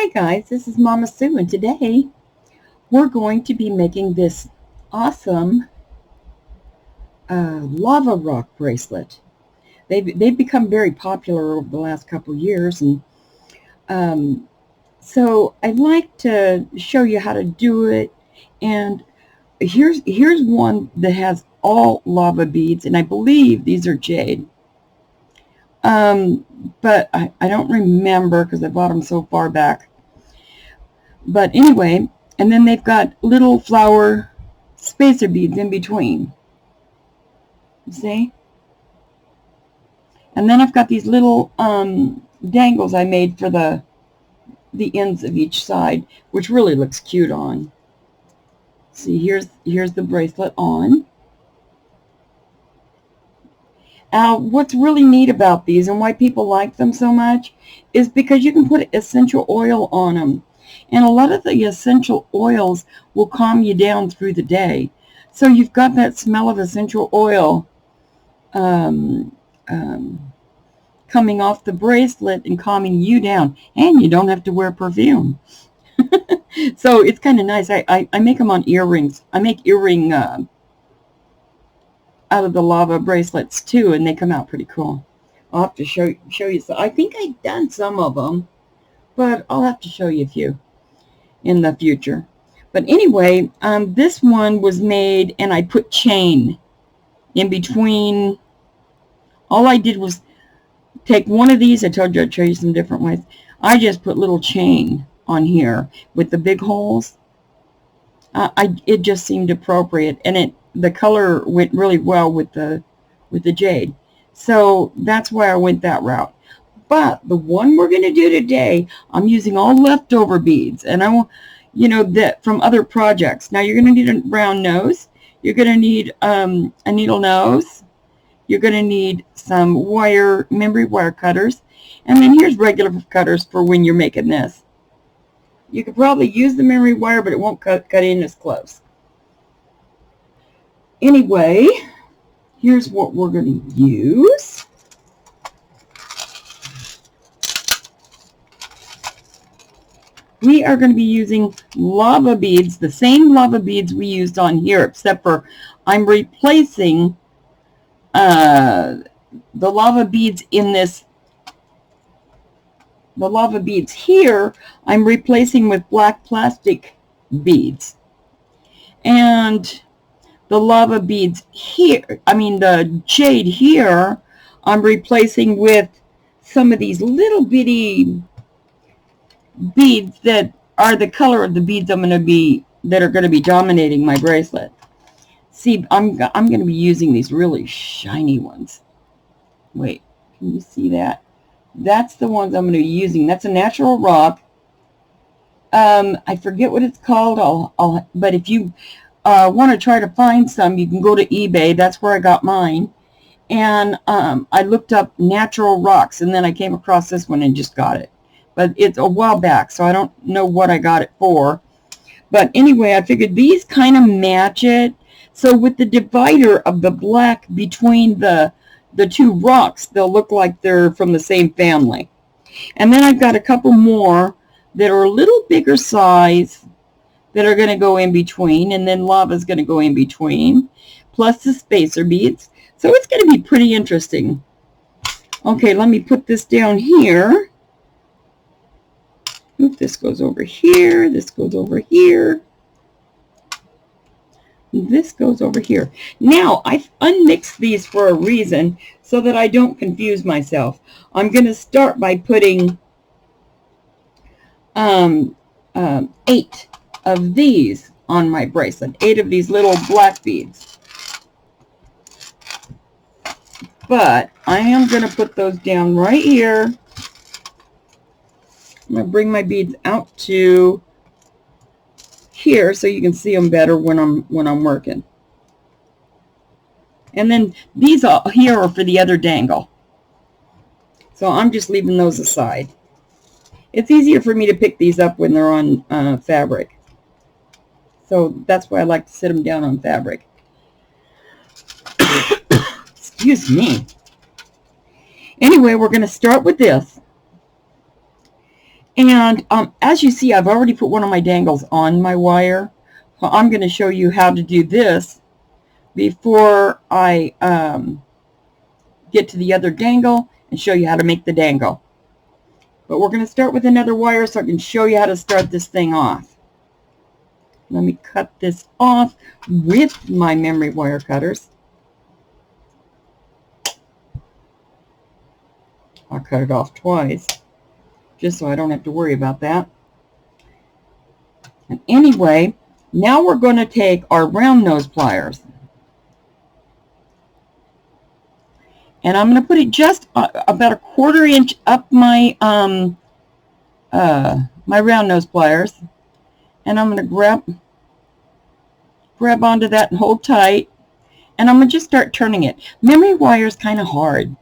Hi guys, this is Mama Sue, and today we're going to be making this awesome lava rock bracelet. They've become very popular over the last couple years, and so I'd like to show you how to do it. And here's one that has all lava beads, and I believe these are jade. But I don't remember because I bought them so far back. But anyway, and then they've got little flower spacer beads in between. See? And then I've got these little dangles I made for the ends of each side, which really looks cute on. See, here's the bracelet on. What's really neat about these and why people like them so much is because you can put essential oil on them. And a lot of the essential oils will calm you down through the day. So you've got that smell of essential oil coming off the bracelet and calming you down. And you don't have to wear perfume. So it's kind of nice. I make them on earrings. I make earring out of the lava bracelets too, and they come out pretty cool. I'll have to show you. So I think I've done some of them, but I'll have to show you a few in the future. But anyway, this one was made, and I put chain in between. All I did was take one of these. I told you I'd show you some different ways. I just put little chain on here with the big holes. It just seemed appropriate, and the color went really well with the jade. So that's why I went that route. But the one we're going to do today, I'm using all leftover beads, and I want, that from other projects. Now you're going to need a round nose. You're going to need a needle nose. You're going to need some memory wire cutters, and then here's regular cutters for when you're making this. You could probably use the memory wire, but it won't cut in as close. Anyway, here's what we're going to use. We are going to be using lava beads, the same lava beads we used on here, except for I'm replacing the lava beads in this. The lava beads here, I'm replacing with black plastic beads. And the lava beads here, the jade here, I'm replacing with some of these little bitty beads that are the color of the beads that are going to be dominating my bracelet. See, I'm going to be using these really shiny ones. Wait, can you see that? That's the ones I'm going to be using. That's a natural rock. I forget what it's called. But if you want to try to find some, you can go to eBay. That's where I got mine. And I looked up natural rocks, and then I came across this one and just got it. But it's a while back, so I don't know what I got it for. But anyway, I figured these kind of match it. So with the divider of the black between the two rocks, they'll look like they're from the same family. And then I've got a couple more that are a little bigger size that are going to go in between, and then lava is going to go in between, plus the spacer beads. So it's going to be pretty interesting. Okay, let me put this down here. Oop, this goes over here. This goes over here. This goes over here. Now, I've unmixed these for a reason so that I don't confuse myself. I'm going to start by putting 8 of these on my bracelet. 8 of these little black beads. But I am going to put those down right here. I'm going to bring my beads out to here so you can see them better when I'm working. And then these here are for the other dangle. So I'm just leaving those aside. It's easier for me to pick these up when they're on fabric. So that's why I like to sit them down on fabric. Excuse me. Anyway, we're going to start with this. And as you see, I've already put one of my dangles on my wire. So I'm going to show you how to do this before I get to the other dangle and show you how to make the dangle. But we're going to start with another wire so I can show you how to start this thing off. Let me cut this off with my memory wire cutters. I'll cut it off twice, just so I don't have to worry about that. And anyway, now we're going to take our round nose pliers. And I'm going to put it just about a 1/4 inch up my my round nose pliers. And I'm going to grab onto that and hold tight. And I'm going to just start turning it. Memory wire is kind of hard,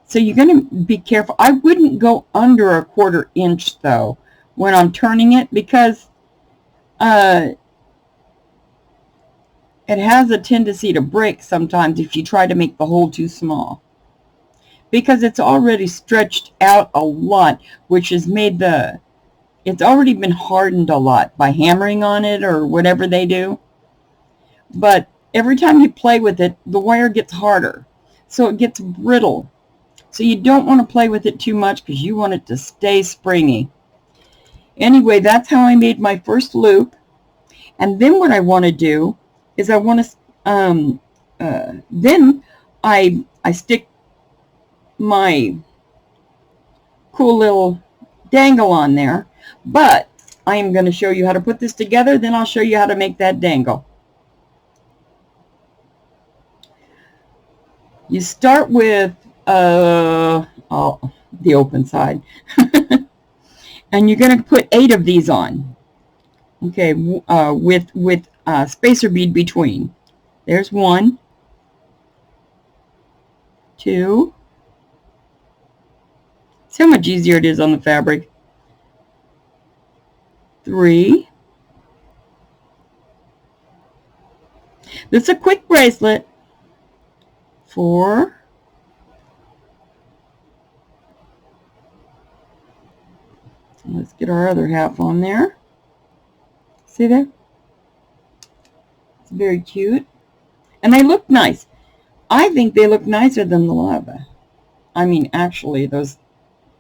so you're going to be careful. I wouldn't go under a 1/4 inch though when I'm turning it, because it has a tendency to break sometimes if you try to make the hole too small, because it's already stretched out a lot, which has made it's already been hardened a lot by hammering on it or whatever they do. But every time you play with it, the wire gets harder, so it gets brittle. So you don't want to play with it too much because you want it to stay springy. Anyway, that's how I made my first loop. And then what I want to do is I want to, then I stick my cool little dangle on there. But I am going to show you how to put this together. Then I'll show you how to make that dangle. You start with the open side. And you're going to put 8 of these on. Okay, with spacer bead between. There's 1, 2. See how much easier it is on the fabric. 3. This is a quick bracelet. 4. Let's get our other half on there. See there? It's very cute. And they look nice. I think they look nicer than the lava. I mean, actually, those,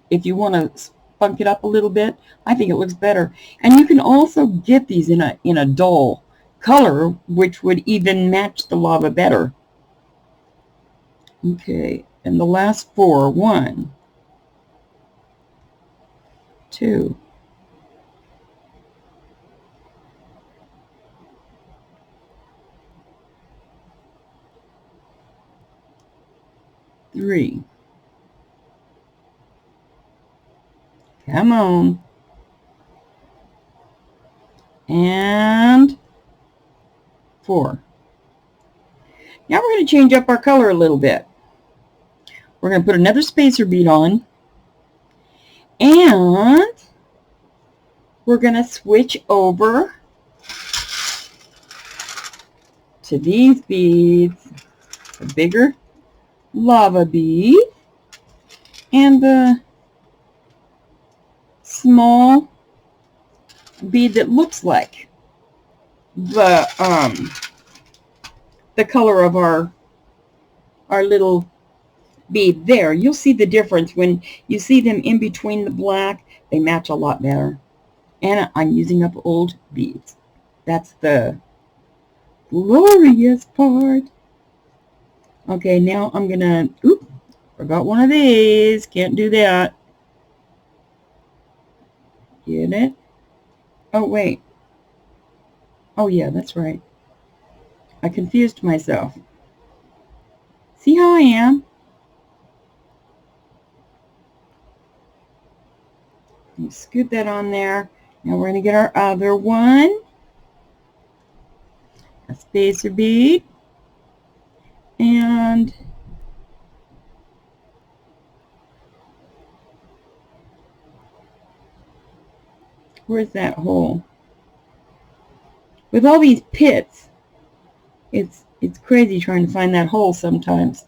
if you want to spunk it up a little bit, I think it looks better. And you can also get these in a dull color, which would even match the lava better. Okay, and the last 4, 1, 2, 3. Come on. And 4. Now we're going to change up our color a little bit. We're going to put another spacer bead on, and we're going to switch over to these beads, a bigger lava bead and the small bead that looks like the color of our little bead there. You'll see the difference when you see them in between the black. They match a lot better. And I'm using up old beads. That's the glorious part. Okay, now I'm gonna, oop, forgot one of these. Can't do that. Get it? Oh, wait. Oh, yeah, that's right. I confused myself. See how I am? You scoop that on there. Now we're going to get our other one. A spacer bead. And where's that hole? With all these pits, it's crazy trying to find that hole sometimes.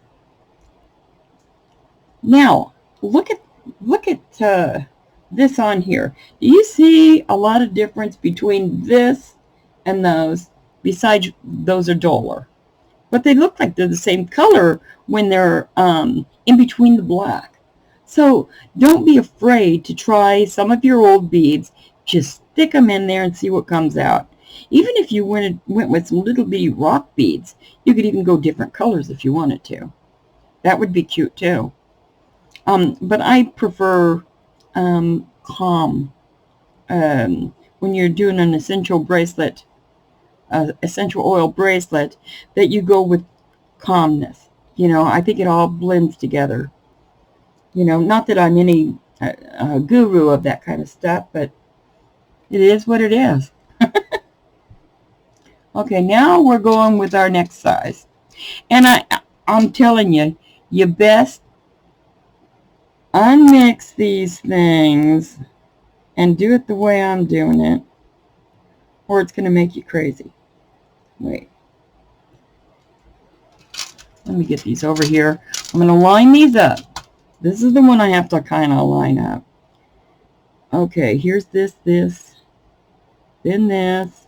Now, look at this on here. Do you see a lot of difference between this and those? Besides, those are duller. But they look like they're the same color when they're in between the black. So don't be afraid to try some of your old beads. Just stick them in there and see what comes out. Even if you went with some little bitty rock beads, you could even go different colors if you wanted to. That would be cute too. But I prefer calm when you're doing an essential bracelet, essential oil bracelet, that you go with calmness. You know, I think it all blends together. You know, not that I'm any guru of that kind of stuff, but it is what it is. Okay, now we're going with our next size. And I'm telling you, you best unmix these things and do it the way I'm doing it, or it's going to make you crazy. Wait. Let me get these over here. I'm going to line these up. This is the one I have to kind of line up. Okay, here's this, then this,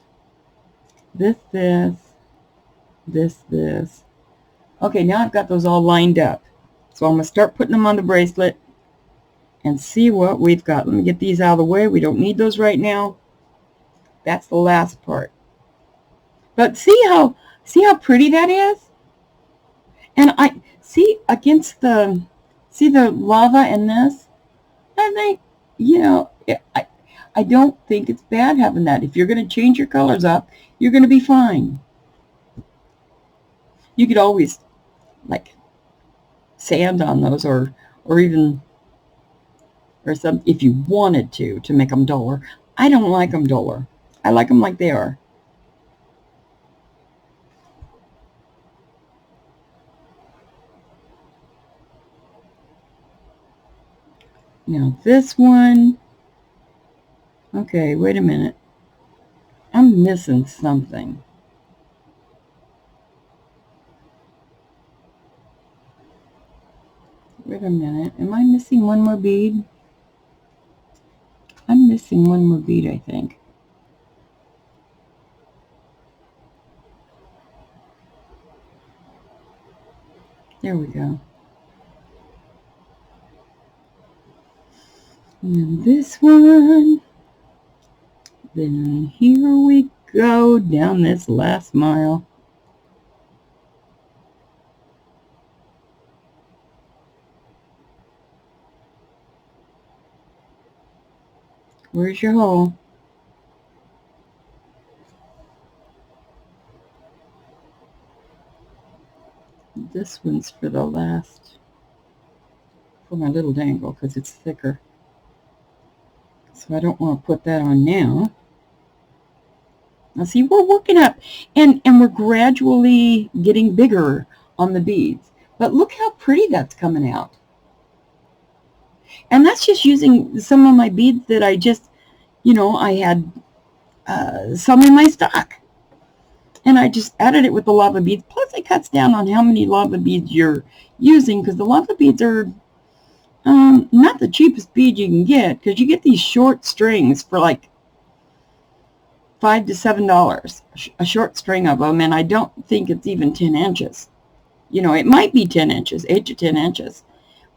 this. Okay, now I've got those all lined up. So I'm going to start putting them on the bracelet and see what we've got. Let me get these out of the way. We don't need those right now. That's the last part. But see how pretty that is? And I see against the lava and this, I think, you know, I don't think it's bad having that. If you're going to change your colors up, you're going to be fine. You could always like sand on those or even or some if you wanted to make them duller. I don't like them duller. I like them like they are. Now this one, okay, wait a minute. I'm missing something. Wait a minute. Am I missing one more bead? I'm missing one more bead, I think. There we go. And this one. Then here we go down this last mile. Where's your hole? This one's for the last, for my little dangle, because it's thicker. So I don't want to put that on now. Now see, we're working up, and we're gradually getting bigger on the beads. But look how pretty that's coming out. And that's just using some of my beads that I just, you know, I had some in my stock. And I just added it with the lava beads. Plus it cuts down on how many lava beads you're using, because the lava beads are not the cheapest bead you can get, because you get these short strings for like $5 to $7, a short string of them, and I don't think it's even 10 inches. You know, it might be 10 inches, 8 to 10 inches,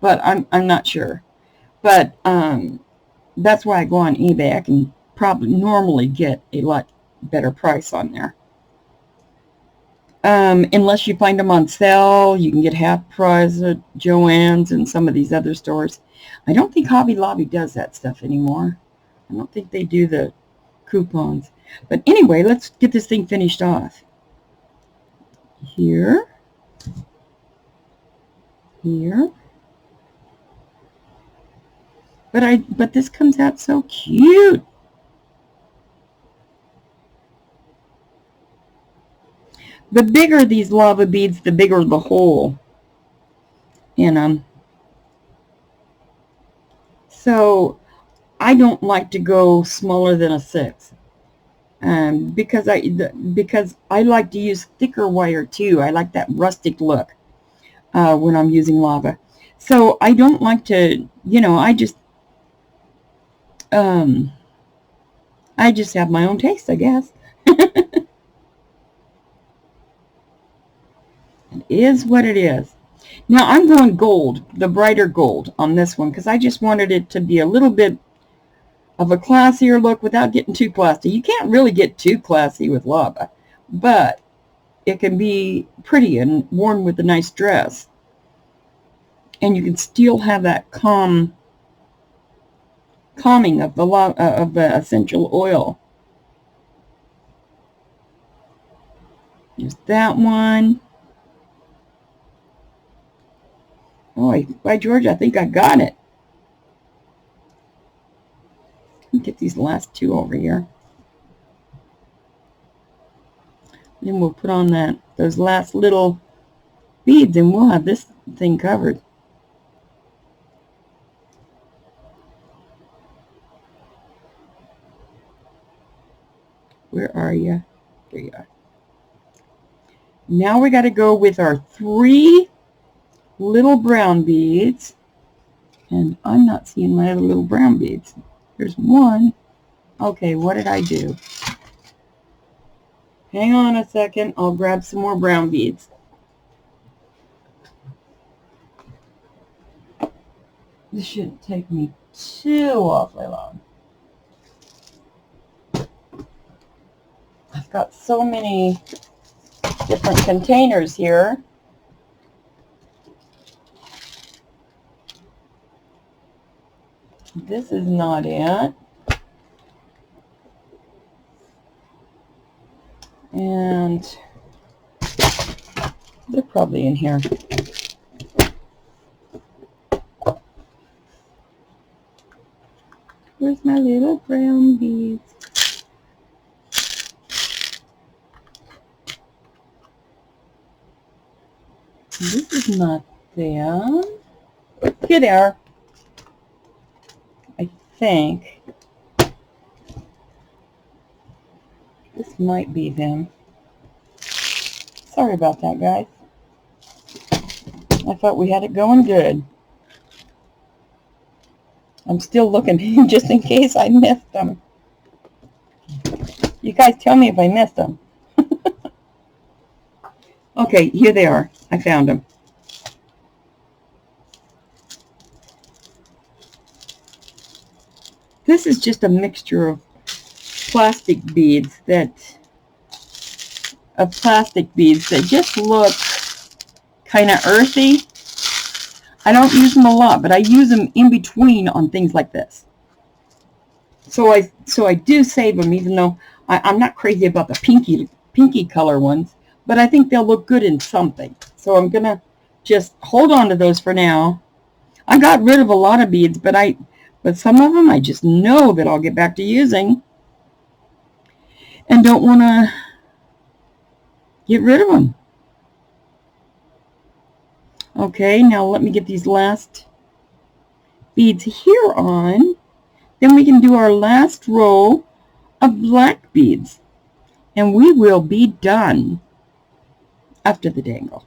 but I'm not sure. But that's why I go on eBay. I can probably normally get a lot better price on there. Unless you find them on sale, you can get half price at Joann's and some of these other stores. I don't think Hobby Lobby does that stuff anymore. I don't think they do the coupons. But anyway, let's get this thing finished off. Here. But this comes out so cute. The bigger these lava beads, the bigger the hole in them. So I don't like to go smaller than a 6. Because I like to use thicker wire too. I like that rustic look when I'm using lava. So I don't like to, you know, I just I just have my own taste, I guess. It is what it is. Now I'm going gold, the brighter gold on this one, because I just wanted it to be a little bit of a classier look without getting too classy. You can't really get too classy with lava, but it can be pretty and worn with a nice dress. And you can still have that calming of the essential oil. There's that one. Oh, by George, I think I got it. Let me get these last two over here. Then we'll put on those last little beads, and we'll have this thing covered. Where are you? There you are. Now we got to go with our 3 little brown beads. And I'm not seeing my other little brown beads. There's one. Okay, what did I do? Hang on a second. I'll grab some more brown beads. This shouldn't take me too awfully long. I've got so many different containers here. This is not it. And they're probably in here. Where's my little brown beads? This is not them. Here they are. I think this might be them. Sorry about that, guys. I thought we had it going good. I'm still looking just in case I missed them. You guys tell me if I missed them. Okay, here they are. I found them. This is just a mixture of plastic beads that just look kind of earthy. I don't use them a lot, but I use them in between on things like this. So I do save them, even though I'm not crazy about the pinky color ones, but I think they'll look good in something. So I'm gonna just hold on to those for now. I got rid of a lot of beads, but some of them I just know that I'll get back to using and don't want to get rid of them. Okay, now let me get these last beads here on. Then we can do our last row of black beads. And we will be done after the dangle.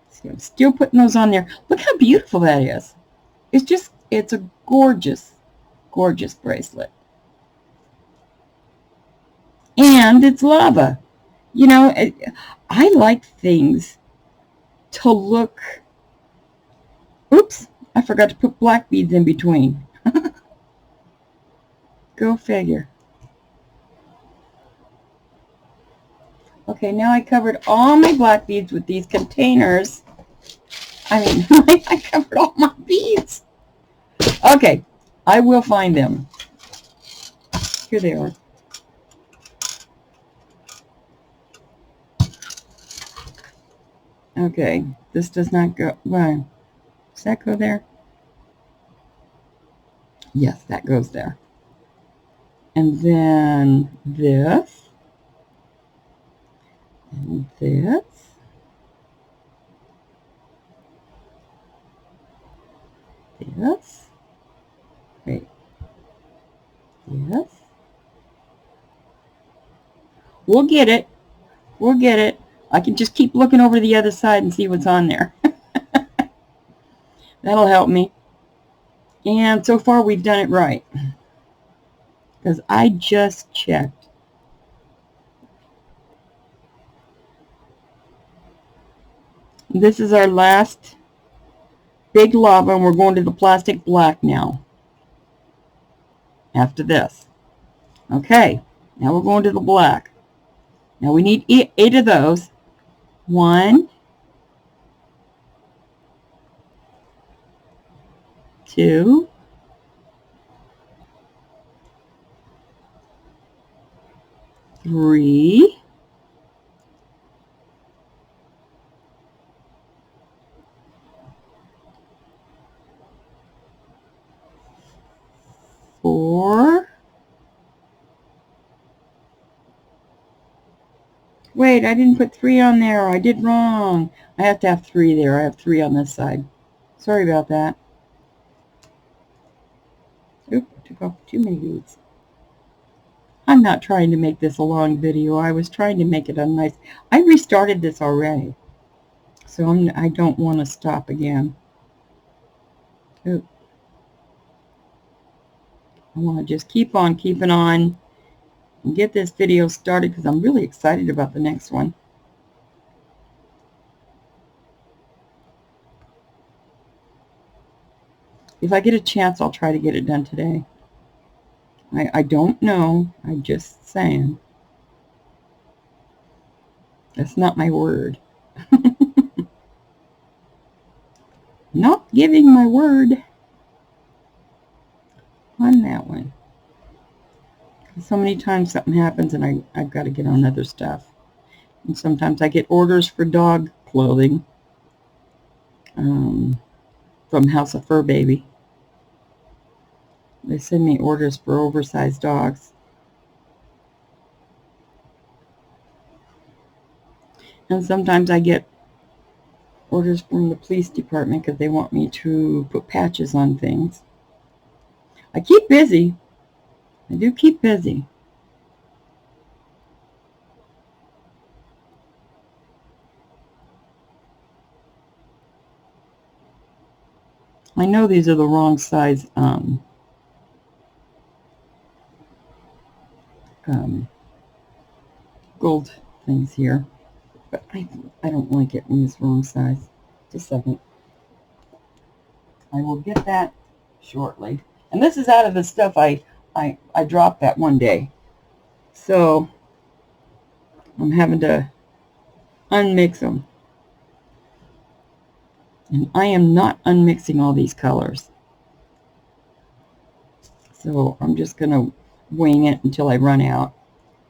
See, I'm still putting those on there. Look how beautiful that is. It's a gorgeous, gorgeous bracelet. And it's lava. You know, I like things to look... Oops, I forgot to put black beads in between. Go figure. Okay, now I covered all my black beads with these containers. I covered all my beads. Okay, I will find them. Here they are. Okay, this does not go... Well, does that go there? Yes, that goes there. And then this. And this. This. Wait. This. We'll get it. We'll get it. I can just keep looking over the other side and see what's on there. That'll help me. And so far we've done it right, because I just checked. This is our last big lava, and we're going to the plastic black now after this. Okay, now we're going to the black. Now we need 8 of those. 1, 2, 3, 4. Wait, I didn't put 3 on there. I did wrong. I have to have 3 there. I have 3 on this side. Sorry about that. Oop, I took off too many beads. I'm not trying to make this a long video. I was trying to make it a nice... I restarted this already, so I don't want to stop again. Oop. I want to just keep on keeping on and get this video started, because I'm really excited about the next one. If I get a chance, I'll try to get it done today. I don't know. I'm just saying. That's not my word. Not giving my word on that one. So many times something happens and I've got to get on other stuff. And sometimes I get orders for dog clothing from House of Fur Baby. They send me orders for oversized dogs. And sometimes I get orders from the police department because they want me to put patches on things. I keep busy. I do keep busy. I know these are the wrong size gold things here, but I don't like it when it's wrong size. Just a second. I will get that shortly. And this is out of the stuff I dropped that one day. So I'm having to unmix them. And I am not unmixing all these colors. So I'm just going to wing it until I run out.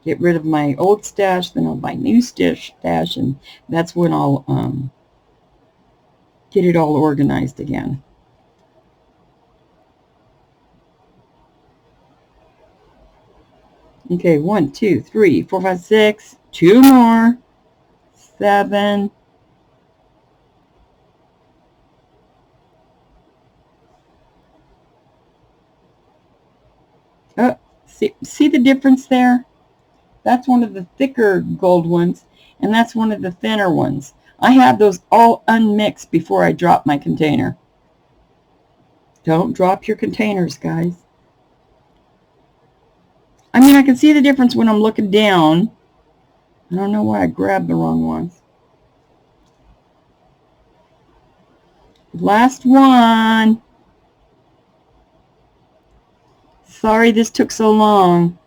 Get rid of my old stash, then I'll buy new stash, and that's when I'll get it all organized again. Okay, 1, 2, 3, 4, 5, 6, 2 more, 7, oh, see the difference there? That's one of the thicker gold ones, and that's one of the thinner ones. I have those all unmixed before I drop my container. Don't drop your containers, guys. I mean, I can see the difference when I'm looking down. I don't know why I grabbed the wrong ones. Last one. Sorry this took so long.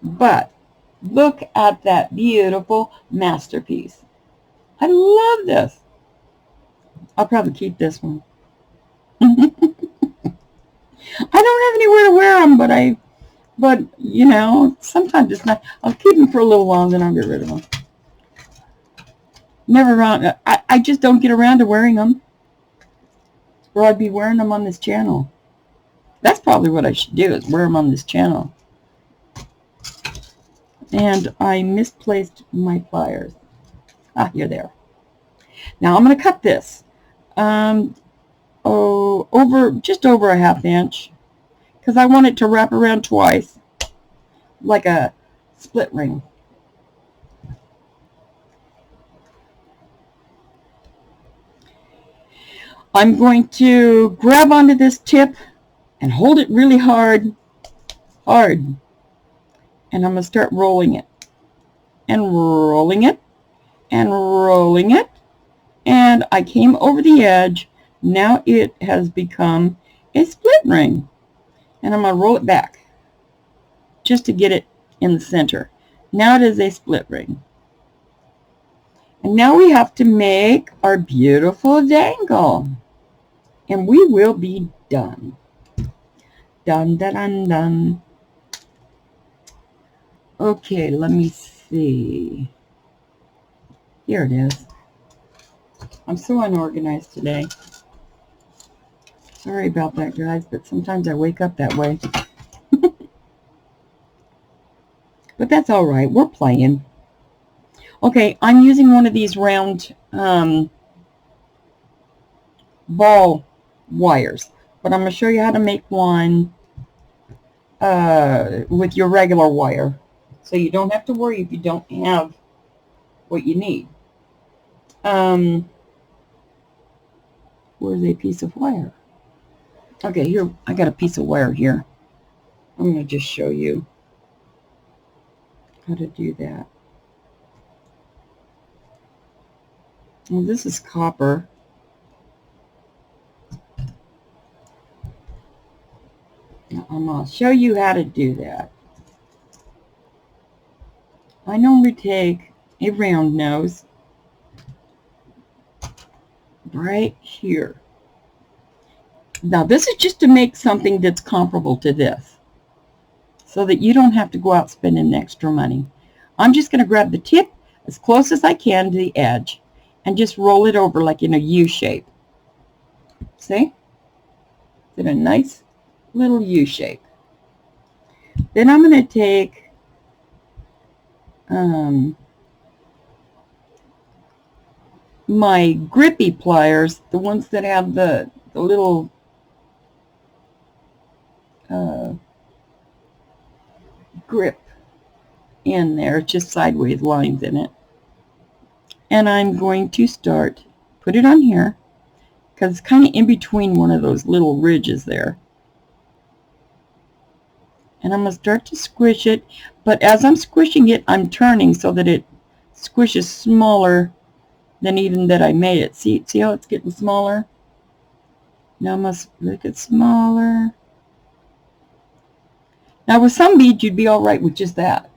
But look at that beautiful masterpiece. I love this. I'll probably keep this one. I don't have anywhere to wear them, but you know, sometimes it's not. I'll keep them for a little while, then I'll get rid of them. Never around. I just don't get around to wearing them, or I'd be wearing them on this channel. That's probably what I should do, is wear them on this channel. And I misplaced my pliers. Ah, you're there. Now I'm going to cut this. Just over a 1/2 inch, because I want it to wrap around twice, like a split ring. I'm going to grab onto this tip and hold it really hard, and I'm going to start rolling it, and rolling it, and rolling it, and I came over the edge. Now it has become a split ring, and I'm going to roll it back just to get it in the center. Now it is a split ring. And now we have to make our beautiful dangle, and we will be done. Dun, dun, dun, dun. Okay, let me see. Here it is. I'm so unorganized today. Sorry about that, guys, but sometimes I wake up that way. But that's all right. We're playing. Okay, I'm using one of these round ball wires, but I'm going to show you how to make one with your regular wire, so you don't have to worry if you don't have what you need. Where's a piece of wire? Okay, here, I got a piece of wire here. I'm going to just show you how to do that. Well, this is copper. Now, I'm going to show you how to do that. I normally take a round nose right here. Now, this is just to make something that's comparable to this, so that you don't have to go out spending extra money. I'm just going to grab the tip as close as I can to the edge and just roll it over like in a U shape. See? It's in a nice little U shape. Then I'm going to take my grippy pliers, the ones that have the little grip in there, just sideways lines in it. And I'm going to put it on here, because it's kind of in between one of those little ridges there. And I'm going to start to squish it, but as I'm squishing it, I'm turning so that it squishes smaller than even that I made it. See how it's getting smaller? Now I must make it smaller. Now with some beads, you'd be all right with just that.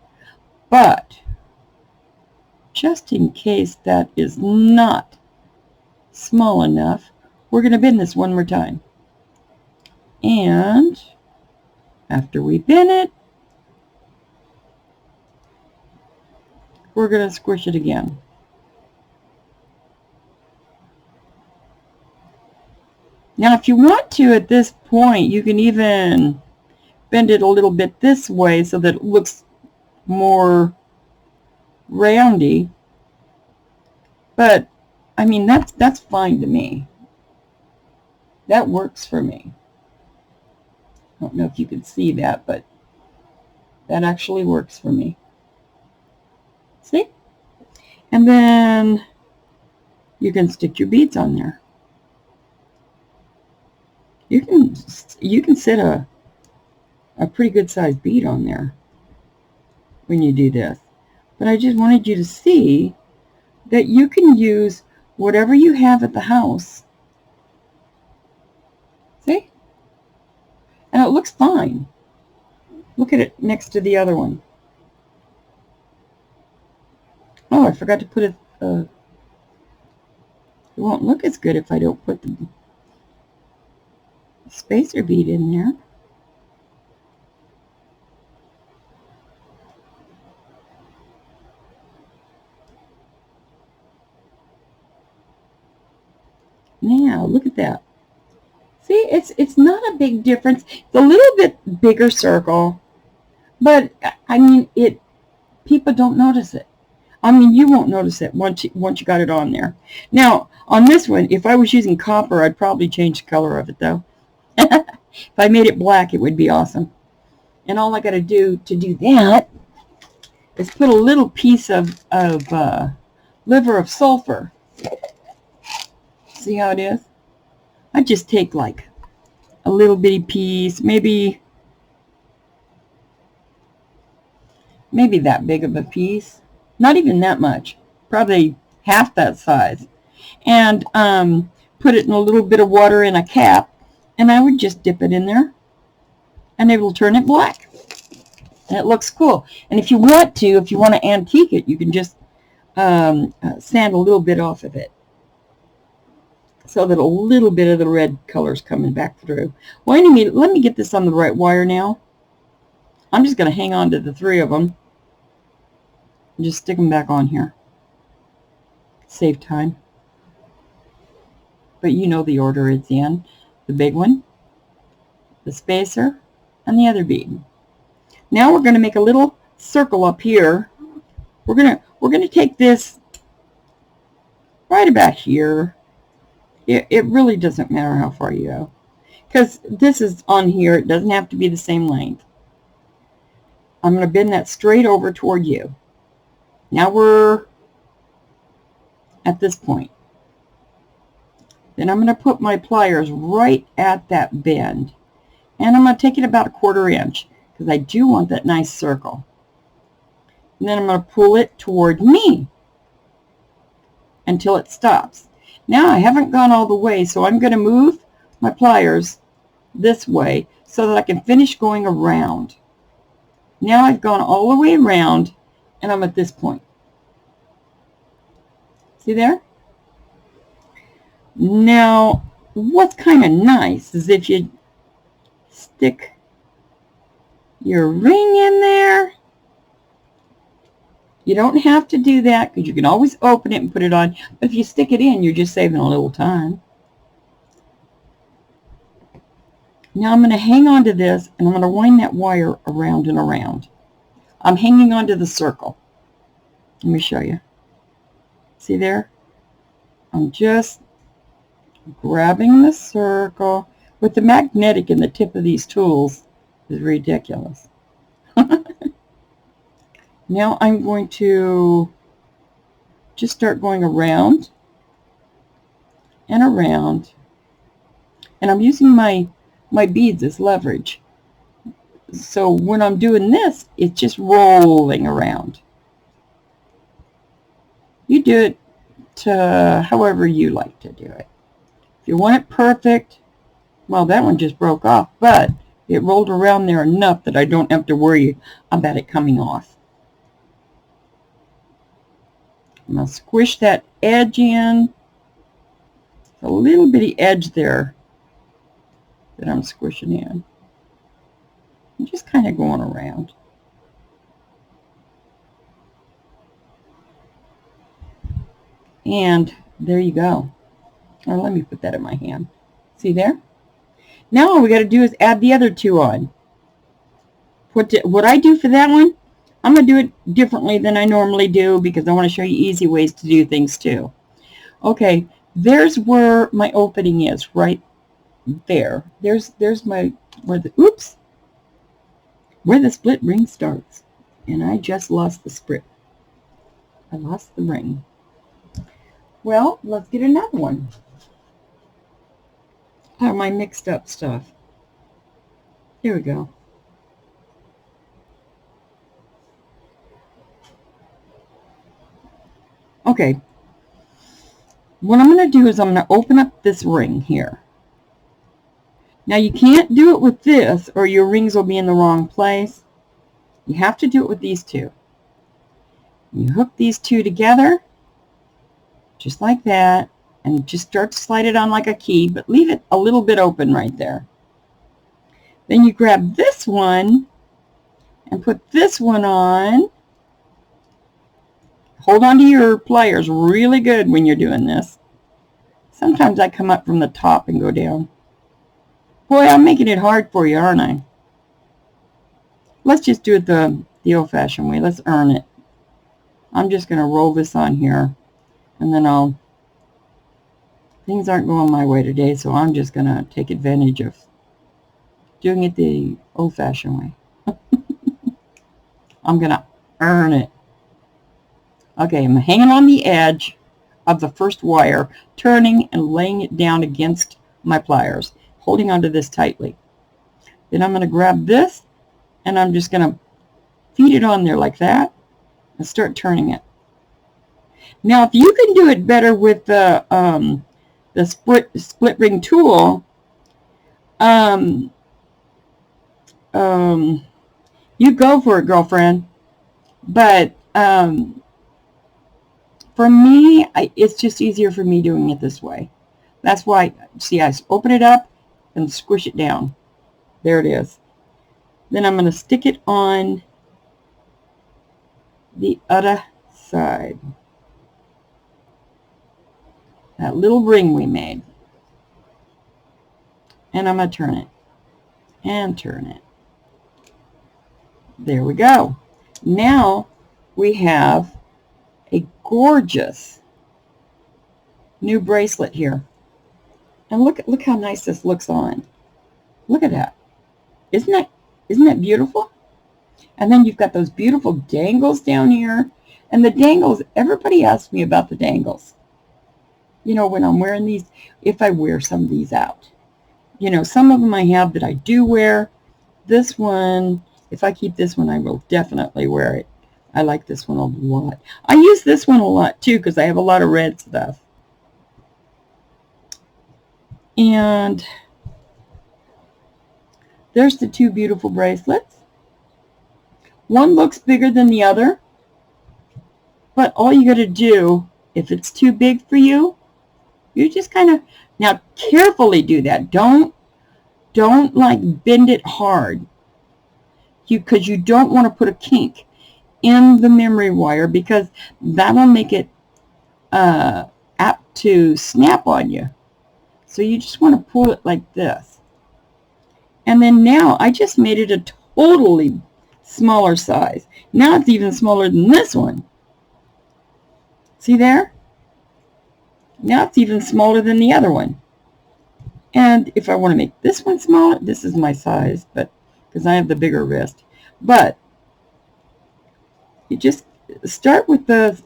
But just in case that is not small enough, we're going to bend this one more time. And after we bend it, we're going to squish it again. Now, if you want to, at this point, you can even bend it a little bit this way so that it looks more roundy. But, I mean, that's fine to me. That works for me. I don't know if you can see that, but that actually works for me. See? And then you can stick your beads on there. You can set a pretty good sized bead on there when you do this. But I just wanted you to see that you can use whatever you have at the house. See? And it looks fine. Look at it next to the other one. Oh, I forgot to put it. It won't look as good if I don't put the spacer bead in there. Now, look at that. See, it's not a big difference. It's a little bit bigger circle, but I mean, people don't notice it. I mean, you won't notice it once you got it on there. Now, on this one, if I was using copper, I'd probably change the color of it, though. If I made it black, it would be awesome. And all I got to do that is put a little piece of liver of sulfur. See how it is? I just take like a little bitty piece, maybe that big of a piece, not even that much, probably half that size, and put it in a little bit of water in a cap, and I would just dip it in there, and it will turn it black, and it looks cool. And if you want to antique it, you can just sand a little bit off of it, so that a little bit of the red color's coming back through. Well, anyway, let me get this on the right wire now. I'm just going to hang on to the 3 of them and just stick them back on here. Save time. But you know the order it's in. The big one, the spacer, and the other bead. Now we're going to make a little circle up here. We're going to take this right about here. It really doesn't matter how far you go, because this is on here. It doesn't have to be the same length. I'm going to bend that straight over toward you. Now we're at this point. Then I'm going to put my pliers right at that bend, and I'm going to take it about a 1/4 inch, because I do want that nice circle. And then I'm going to pull it toward me until it stops. Now I haven't gone all the way, so I'm going to move my pliers this way so that I can finish going around. Now I've gone all the way around, and I'm at this point. See there? Now, what's kind of nice is if you stick your ring in there. You don't have to do that, because you can always open it and put it on. But if you stick it in, you're just saving a little time. Now I'm going to hang on to this, and I'm going to wind that wire around and around. I'm hanging on to the circle. Let me show you. See there? I'm just grabbing the circle. With the magnetic in the tip of these tools is ridiculous. Now I'm going to just start going around and around, and I'm using my beads as leverage. So when I'm doing this, it's just rolling around. You do it to however you like to do it. If you want it perfect, well, that one just broke off, but it rolled around there enough that I don't have to worry about it coming off. I'm going to squish that edge in. A little bitty edge there that I'm squishing in. I'm just kind of going around. And there you go. Or let me put that in my hand. See there? Now all we got to do is add the other 2 on. What I do for that one, I'm going to do it differently than I normally do, because I want to show you easy ways to do things too. Okay, there's where my opening is, right there. There's my, where the split ring starts. And I just lost the split. I lost the ring. Well, let's get another one. Oh, my mixed up stuff. Here we go. Okay, what I'm going to do is I'm going to open up this ring here. Now you can't do it with this, or your rings will be in the wrong place. You have to do it with these 2. You hook these 2 together, just like that, and just start to slide it on like a key, but leave it a little bit open right there. Then you grab this one and put this one on. Hold on to your pliers really good when you're doing this. Sometimes I come up from the top and go down. Boy, I'm making it hard for you, aren't I? Let's just do it the old-fashioned way. Let's earn it. I'm just going to roll this on here, and then things aren't going my way today, so I'm just going to take advantage of doing it the old-fashioned way. I'm going to earn it. Okay, I'm hanging on the edge of the first wire, turning and laying it down against my pliers, holding onto this tightly. Then I'm going to grab this, and I'm just going to feed it on there like that and start turning it. Now, if you can do it better with the split ring tool, you go for it, girlfriend. But for me, it's just easier for me doing it this way. That's why, see, I open it up and squish it down. There it is. Then I'm going to stick it on the other side. That little ring we made. And I'm going to turn it. And turn it. There we go. Now we have a gorgeous new bracelet here. And look how nice this looks on. Look at that. Isn't that beautiful? And then you've got those beautiful dangles down here. And the dangles, everybody asks me about the dangles. You know, when I'm wearing these, if I wear some of these out. You know, some of them I have that I do wear. This one, if I keep this one, I will definitely wear it. I like this one a lot. I use this one a lot too because I have a lot of red stuff. And there's the two beautiful bracelets. One looks bigger than the other, but all you got to do, if it's too big for you, you just kind of, now carefully do that. Don't like bend it hard, because you don't want to put a kink in the memory wire, because that'll make it apt to snap on you. So you just want to pull it like this. And then now I just made it a totally smaller size. Now it's even smaller than this one. See there? Now it's even smaller than the other one. And if I want to make this one smaller, this is my size, but because I have the bigger wrist. But you just start with the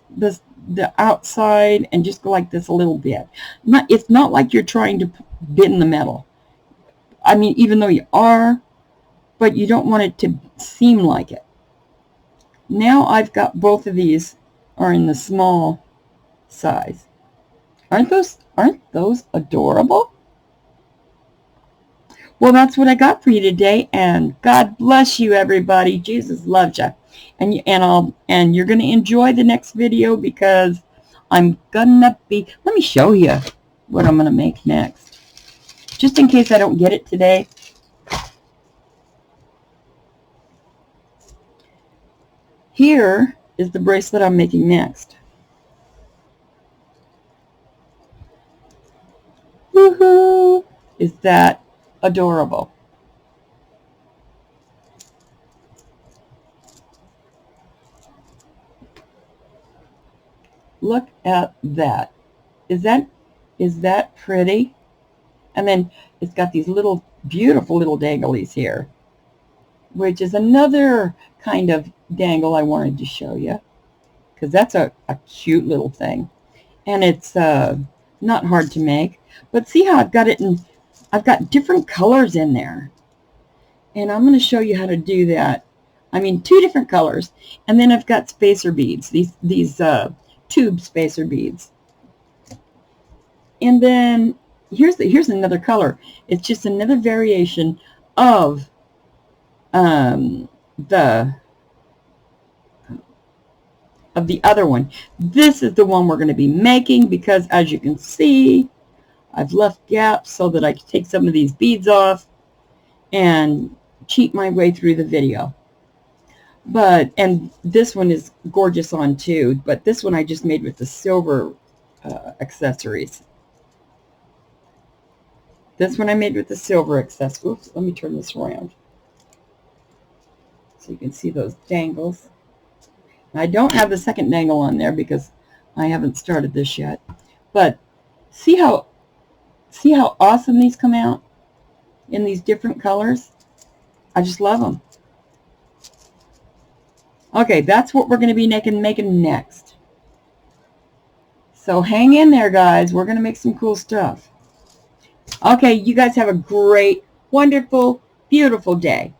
outside and just go like this a little bit. It's not like you're trying to bend the metal. I mean, even though you are, but you don't want it to seem like it. Now I've got both of these are in the small size. Aren't those adorable? Well, that's what I got for you today, and God bless you, everybody. Jesus loves you. And you're going to enjoy the next video, because I'm gonna be, let me show you what I'm going to make next, just in case I don't get it today. Here is the bracelet I'm making next. Woohoo! Is that adorable? Look at that. Is that pretty? And then it's got these little beautiful little danglies here, which is another kind of dangle I wanted to show you, because that's a cute little thing. And it's not hard to make. But see how I've got it in, I've got different colors in there. And I'm going to show you how to do that. I mean, 2 different colors. And then I've got spacer beads, these tube spacer beads. And then here's another color. It's just another variation of the other one. This is the one we're going to be making, because as you can see, I've left gaps so that I can take some of these beads off and cheat my way through the video. And this one is gorgeous on too, but this one I just made with the silver accessories. This one I made with the silver accessories. Oops, let me turn this around so you can see those dangles. I don't have the second dangle on there because I haven't started this yet. But see how awesome these come out in these different colors? I just love them. Okay, that's what we're going to be making next. So hang in there, guys. We're going to make some cool stuff. Okay, you guys have a great, wonderful, beautiful day.